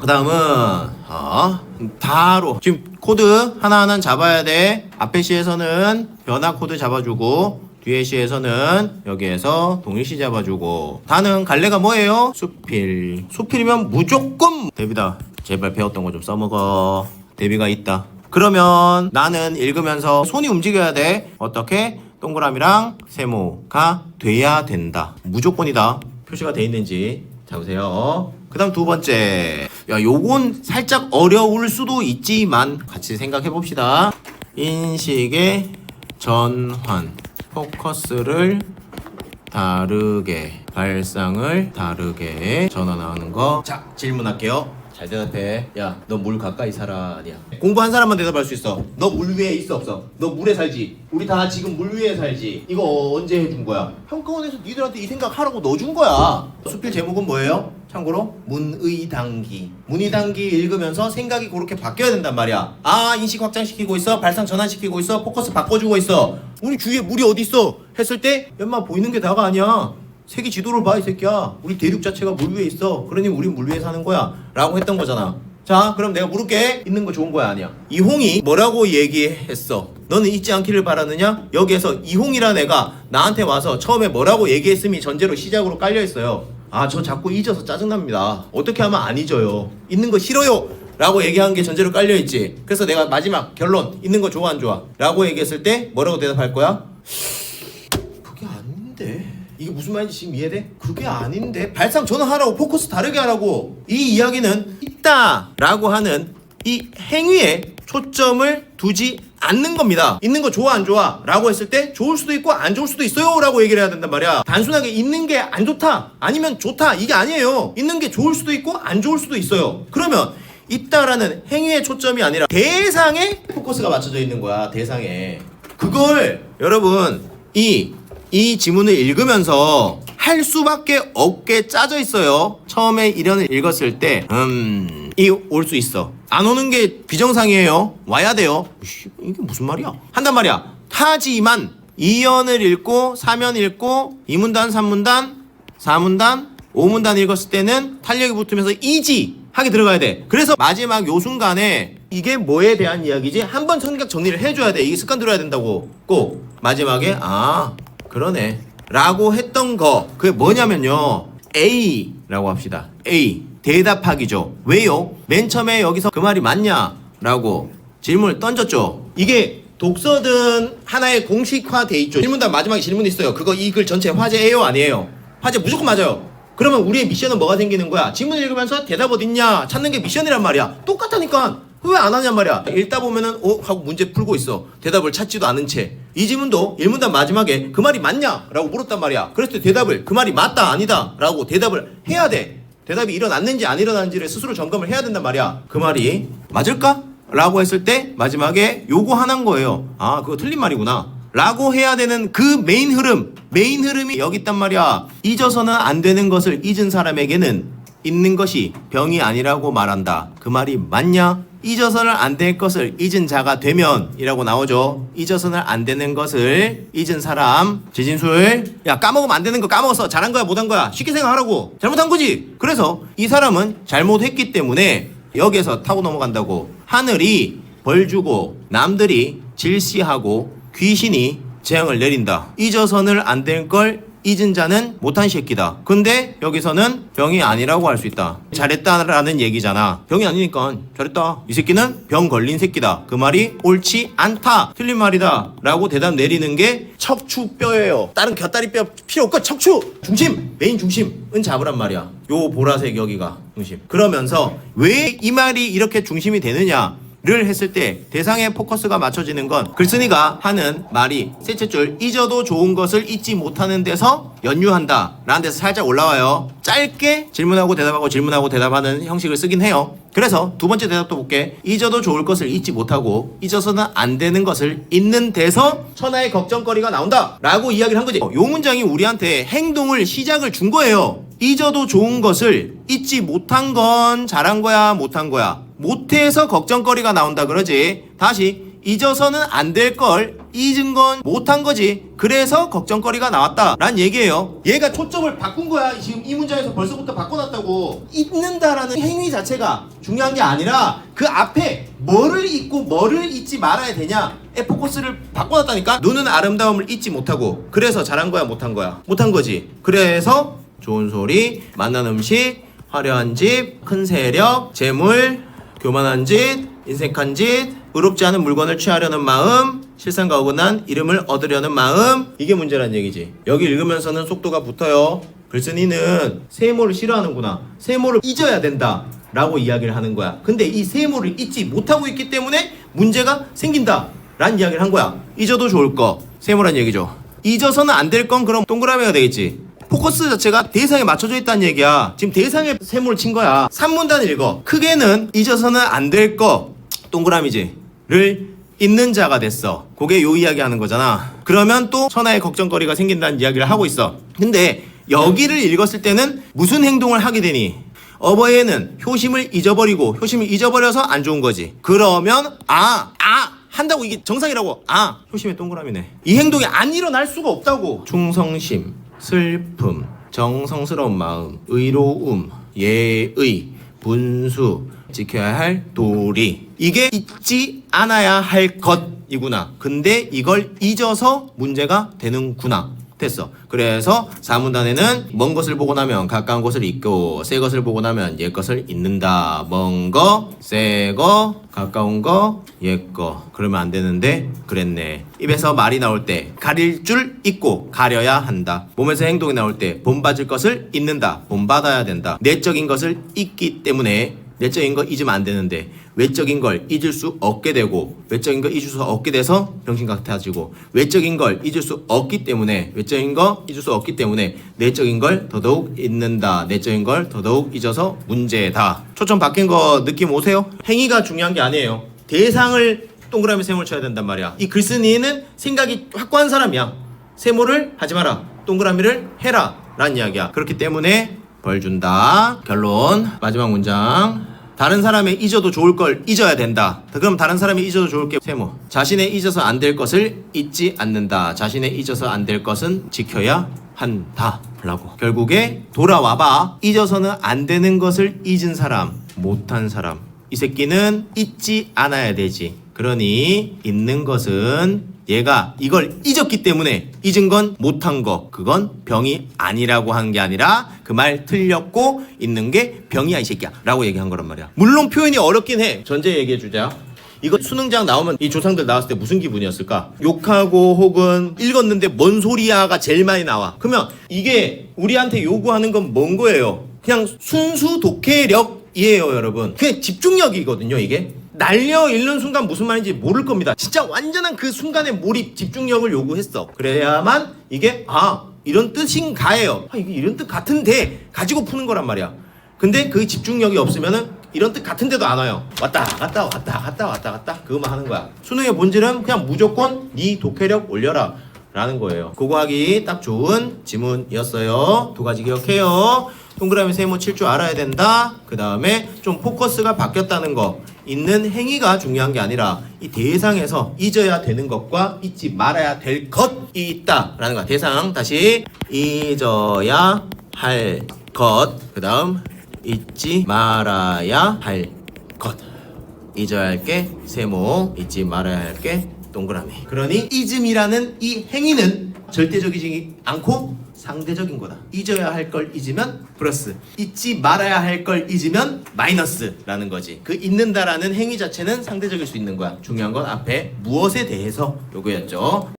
그 다음은 바로 지금 코드 하나하나 잡아야 돼. 앞에 시에서는 변화 코드 잡아주고 뒤에 시에서는 여기에서 동일시 잡아주고 다는 갈래가 뭐예요? 수필. 수필이면 무조건 데뷔다. 제발 배웠던 거 좀 써먹어. 데뷔가 있다. 그러면 나는 읽으면서 손이 움직여야 돼. 어떻게? 동그라미랑 세모가 돼야 된다. 무조건이다. 표시가 돼 있는지 잡으세요. 그 다음 두 번째. 야, 요건 살짝 어려울 수도 있지만 같이 생각해 봅시다. 인식의 전환. 포커스를 다르게, 발상을 다르게 전환하는 거. 자, 질문할게요. 잘 대답해. 야, 너 물 가까이 살아? 아니야? 공부한 사람만 대답할 수 있어. 너 물 위에 있어 없어? 너 물에 살지? 우리 다 지금 물 위에 살지? 이거 언제 해준 거야? 평가원에서 니들한테 이 생각 하라고 넣어준 거야. 수필 제목은 뭐예요? 참고로 문의당기. 문의당기 읽으면서 생각이 그렇게 바뀌어야 된단 말이야. 아, 인식 확장시키고 있어. 발상 전환시키고 있어. 포커스 바꿔주고 있어. 우리 주위에 물이 어디 있어? 했을 때 연마 보이는 게 다가 아니야. 세계 지도를 봐, 이 새끼야. 우리 대륙 자체가 물 위에 있어. 그러니 우린 물 위에 사는 거야 라고 했던 거잖아. 자, 그럼 내가 물을게. 있는 거 좋은 거야 아니야? 이홍이 뭐라고 얘기했어? 너는 잊지 않기를 바라느냐? 여기에서 이홍이란 애가 나한테 와서 처음에 뭐라고 얘기했음이 전제로 시작으로 깔려있어요. 아, 저 자꾸 잊어서 짜증납니다. 어떻게 하면 안 잊어요? 있는 거 싫어요 라고 얘기한 게 전제로 깔려있지. 그래서 내가 마지막 결론 있는 거 좋아 안 좋아? 라고 얘기했을 때 뭐라고 대답할 거야? 그게 아닌데. 이게 무슨 말인지 지금 이해돼? 그게 아닌데. 발상 전환하라고. 포커스 다르게 하라고. 이 이야기는 있다 라고 하는 이 행위에 초점을 두지 않는 겁니다. 있는 거 좋아 안 좋아? 라고 했을 때 좋을 수도 있고 안 좋을 수도 있어요 라고 얘기를 해야 된단 말이야. 단순하게 있는 게 안 좋다 아니면 좋다 이게 아니에요. 있는 게 좋을 수도 있고 안 좋을 수도 있어요. 그러면 있다라는 행위의 초점이 아니라 대상에 포커스가 맞춰져 있는 거야. 대상에. 그걸 여러분 이 지문을 읽으면서 할 수밖에 없게 짜져 있어요. 처음에 이련을 읽었을 때 이 올 수 있어. 안 오는 게 비정상이에요. 와야 돼요. 이게 무슨 말이야? 한단 말이야. 하지만 2연을 읽고 3연 읽고 2문단 3문단 4문단 5문단 읽었을 때는 탄력이 붙으면서 이지 하게 들어가야 돼. 그래서 마지막 요 순간에 이게 뭐에 대한 이야기지? 한번 생각 정리를 해줘야 돼. 이게 습관 들어야 된다고. 꼭 마지막에 그러네 라고 했던 거. 그게 뭐냐면요, A 라고 합시다. A 대답하기죠. 왜요? 맨 처음에 여기서 그 말이 맞냐 라고 질문을 던졌죠. 이게 독서든 하나의 공식화 돼 있죠. 질문단 마지막에 질문이 있어요. 그거 이 글 전체 화제예요 아니에요? 화제 무조건 맞아요. 그러면 우리의 미션은 뭐가 생기는 거야? 질문 읽으면서 대답 어딨냐 찾는 게 미션이란 말이야. 똑같다니까. 왜 안 하냔 말이야. 읽다 보면은 하고 문제 풀고 있어. 대답을 찾지도 않은 채. 이 질문도 1문단 마지막에 그 말이 맞냐? 라고 물었단 말이야. 그랬을 때 대답을 그 말이 맞다 아니다 라고 대답을 해야 돼. 대답이 일어났는지 안 일어났는지를 스스로 점검을 해야 된단 말이야. 그 말이 맞을까? 라고 했을 때 마지막에 요거 하나인 거예요. 아, 그거 틀린 말이구나 라고 해야 되는 그 메인 흐름이 여기 있단 말이야. 잊어서는 안 되는 것을 잊은 사람에게는 잊는 것이 병이 아니라고 말한다. 그 말이 맞냐? 잊어서는 안 될 것을 잊은 자가 되면 이라고 나오죠. 잊어서는 안 되는 것을 잊은 사람. 지진술, 야, 까먹으면 안 되는 거 까먹었어. 잘한 거야 못한 거야? 쉽게 생각하라고. 잘못한 거지. 그래서 이 사람은 잘못했기 때문에 여기에서 타고 넘어간다고. 하늘이 벌 주고 남들이 질시하고 귀신이 재앙을 내린다. 잊어서는 안 될 걸 잊은 자는 못한 새끼다. 근데 여기서는 병이 아니라고 할 수 있다. 잘했다라는 얘기잖아. 병이 아니니까 잘했다. 이 새끼는 병 걸린 새끼다. 그 말이 옳지 않다. 틀린 말이다 라고 대답 내리는 게 척추뼈예요. 다른 곁다리 뼈 필요 없고 척추 중심, 메인 중심은 잡으란 말이야. 요 보라색 여기가 중심. 그러면서 왜 이 말이 이렇게 중심이 되느냐 를 했을 때 대상의 포커스가 맞춰지는 건 글쓴이가 하는 말이 셋째 줄 잊어도 좋은 것을 잊지 못하는 데서 연유한다 라는 데서 살짝 올라와요. 짧게 질문하고 대답하고 질문하고 대답하는 형식을 쓰긴 해요. 그래서 두 번째 대답도 볼게. 잊어도 좋을 것을 잊지 못하고 잊어서는 안 되는 것을 잊는 데서 천하의 걱정거리가 나온다 라고 이야기를 한 거지. 요 문장이 우리한테 행동을 시작을 준 거예요. 잊어도 좋은 것을 잊지 못한 건 잘한 거야 못한 거야? 못해서 걱정거리가 나온다 그러지. 다시 잊어서는 안 될 걸 잊은 건 못한 거지. 그래서 걱정거리가 나왔다 라는 얘기예요. 얘가 초점을 바꾼 거야. 지금 이 문장에서 벌써부터 바꿔놨다고. 잊는다라는 행위 자체가 중요한 게 아니라 그 앞에 뭐를 잊고 뭐를 잊지 말아야 되냐에 포커스를 바꿔놨다니까. 눈은 아름다움을 잊지 못하고. 그래서 잘한 거야 못한 거야? 못한 거지. 그래서 좋은 소리, 맛난 음식, 화려한 집, 큰 세력, 재물, 교만한 짓, 인색한 짓, 의롭지 않은 물건을 취하려는 마음, 실상과 어긋난 이름을 얻으려는 마음. 이게 문제란 얘기지. 여기 읽으면서는 속도가 붙어요. 글쓴이는 세모를 싫어하는구나. 세모를 잊어야 된다 라고 이야기를 하는 거야. 근데 이 세모를 잊지 못하고 있기 때문에 문제가 생긴다 라는 이야기를 한 거야. 잊어도 좋을 거 세모란 얘기죠. 잊어서는 안 될 건 그럼 동그라미가 되겠지. 포커스 자체가 대상에 맞춰져 있다는 얘기야. 지금 대상에 세모를 친 거야. 3문단을 읽어. 크게는 잊어서는 안 될 거 동그라미지를 잊는 자가 됐어. 그게 요 이야기 하는 거잖아. 그러면 또 천하의 걱정거리가 생긴다는 이야기를 하고 있어. 근데 여기를 읽었을 때는 무슨 행동을 하게 되니? 어버이에는 효심을 잊어버리고 효심을 잊어버려서 안 좋은 거지. 그러면 한다고 이게 정상이라고. 효심의 동그라미네. 이 행동이 안 일어날 수가 없다고. 충성심, 슬픔, 정성스러운 마음, 의로움, 예의, 분수, 지켜야 할 도리. 이게 잊지 않아야 할 것이구나. 근데 이걸 잊어서 문제가 되는구나. 됐어. 그래서 4문단에는 먼 것을 보고 나면 가까운 것을 잊고 새 것을 보고 나면 옛 것을 잊는다. 먼 거, 새 거, 가까운 거, 옛 거. 그러면 안 되는데 그랬네. 입에서 말이 나올 때 가릴 줄 잊고 가려야 한다. 몸에서 행동이 나올 때 본받을 것을 잊는다. 본받아야 된다. 내적인 것을 잊기 때문에 내적인 거 잊으면 안 되는데 외적인 걸 잊을 수 없게 되고 외적인 걸 잊을 수 없게 돼서 병신 같아지고 외적인 걸 잊을 수 없기 때문에 외적인 거 잊을 수 없기 때문에 내적인 걸 더더욱 잊는다. 내적인 걸 더더욱 잊어서 문제다. 초점 바뀐 거 느낌 오세요? 행위가 중요한 게 아니에요. 대상을 동그라미 세모를 쳐야 된단 말이야. 이 글쓴이는 생각이 확고한 사람이야. 세모를 하지 마라. 동그라미를 해라 라는 이야기야. 그렇기 때문에 벌 준다. 결론 마지막 문장. 다른 사람이 잊어도 좋을 걸 잊어야 된다. 그럼 다른 사람이 잊어도 좋을 게 세모. 자신의 잊어서 안 될 것을 잊지 않는다. 자신의 잊어서 안 될 것은 지켜야 한다 라고. 결국에 돌아와봐. 잊어서는 안 되는 것을 잊은 사람, 못한 사람. 이 새끼는 잊지 않아야 되지. 그러니 잊는 것은 얘가 이걸 잊었기 때문에 잊은 건 못한 거. 그건 병이 아니라고 한 게 아니라 그 말 틀렸고 잊는 게 병이야 이 새끼야 라고 얘기한 거란 말이야. 물론 표현이 어렵긴 해. 전제 얘기해주자. 이거 수능장 나오면 이 조상들 나왔을 때 무슨 기분이었을까? 욕하고 혹은 읽었는데 뭔 소리야가 제일 많이 나와. 그러면 이게 우리한테 요구하는 건 뭔 거예요? 그냥 순수 독해력이에요 여러분. 그냥 집중력이거든요 이게. 날려 읽는 순간 무슨 말인지 모를 겁니다. 진짜 완전한 그 순간의 몰입, 집중력을 요구했어. 그래야만 이게 이런 뜻인가예요. 이게 이런 뜻 같은데 가지고 푸는 거란 말이야. 근데 그 집중력이 없으면은 이런 뜻 같은데도 안 와요. 왔다 갔다 그것만 하는 거야. 수능의 본질은 그냥 무조건 네 독해력 올려라 라는 거예요. 그거 하기 딱 좋은 지문이었어요. 두 가지 기억해요. 동그라미 세모 칠 줄 알아야 된다. 그 다음에 좀 포커스가 바뀌었다는 거. 잊는 행위가 중요한 게 아니라 이 대상에서 잊어야 되는 것과 잊지 말아야 될 것이 있다라는 거야. 대상 다시 잊어야 할 것. 그 다음 잊지 말아야 할 것. 잊어야 할 게 세모, 잊지 말아야 할 게 동그라미. 그러니 잊음이라는 이 행위는 절대적이지 않고 상대적인 거다. 잊어야 할 걸 잊으면 플러스, 잊지 말아야 할 걸 잊으면 마이너스라는 거지. 그 잊는다라는 행위 자체는 상대적일 수 있는 거야. 중요한 건 앞에 무엇에 대해서 요거였죠.